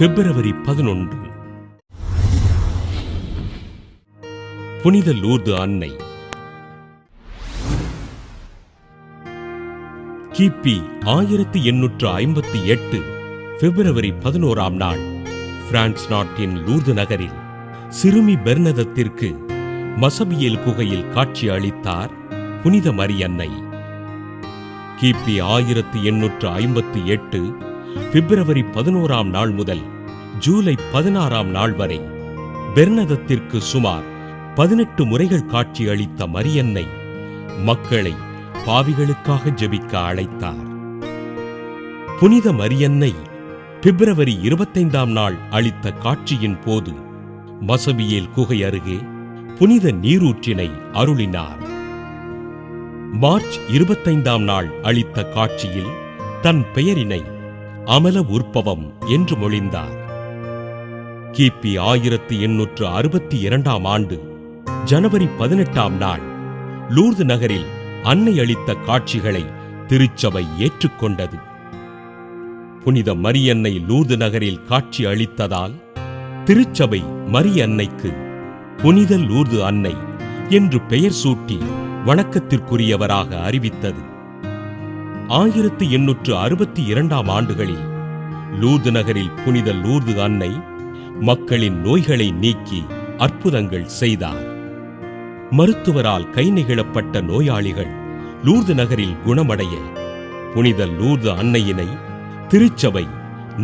பிப்ரவரி 11 புனித லூர்து அன்னை. கிபி 1858 பிப்ரவரி 11 நாள் பிரான்ஸ் நாட்டின் லூர்து நகரில் சிறுமி பெர்னதத்திற்கு மசபியேல் குகையில் காட்சி அளித்தார் புனித மரியன்னை. கிபி 1858 பிப்ரவரி 11 நாள் முதல் ஜூலை 16 நாள் வரை பெர்னதத்திற்கு சுமார் 18 முறைகள் காட்சி அளித்த மரியன்னை மக்களை பாவிகளுக்காக ஜெபிக்க அழைத்தார். புனித மரியன்னை பிப்ரவரி 25 நாள் அளித்த காட்சியின் போது மசபியேல் குகை அருகே புனித நீரூற்றினை அருளினார். மார்ச் 25 நாள் அளித்த காட்சியில் தன் பெயரினை அமல உற்பவம் என்று மொழிந்தார். கிபி 1862 ஆண்டு ஜனவரி 18 நாள் லூர்து நகரில் அன்னை அளித்த காட்சிகளை திருச்சபை ஏற்றுக்கொண்டது. புனித மரியன்னை லூர்து நகரில் காட்சி அளித்ததால் திருச்சபை மரியன்னைக்கு புனித லூர்து அன்னை என்று பெயர் சூட்டி வணக்கத்திற்குரியவராக அறிவித்தது. 1862 ஆண்டுகளில் லூர்து நகரில் புனித லூர்து அன்னை மக்களின் நோய்களை நீக்கி அற்புதங்கள் செய்தார். மருத்துவரால் கை நெகிழப்பட்ட நோயாளிகள் லூர்து நகரில் குணமடைய புனித லூர்து அன்னையினை திருச்சபை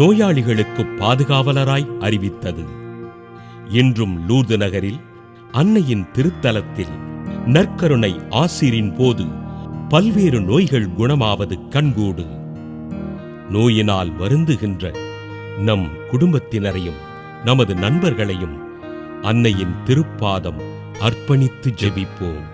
நோயாளிகளுக்கு பாதுகாவலராய் அறிவித்தது. இன்றும் லூர்து நகரில் அன்னையின் திருத்தலத்தில் நற்கருணை ஆசிரின் போது பல்வேறு நோய்கள் குணமாவது கண்கூடு. நோயினால் வருந்துகின்ற நம் குடும்பத்தினரையும் நமது நண்பர்களையும் அன்னையின் திருப்பாதம் அர்ப்பணித்து ஜெபிப்போம்.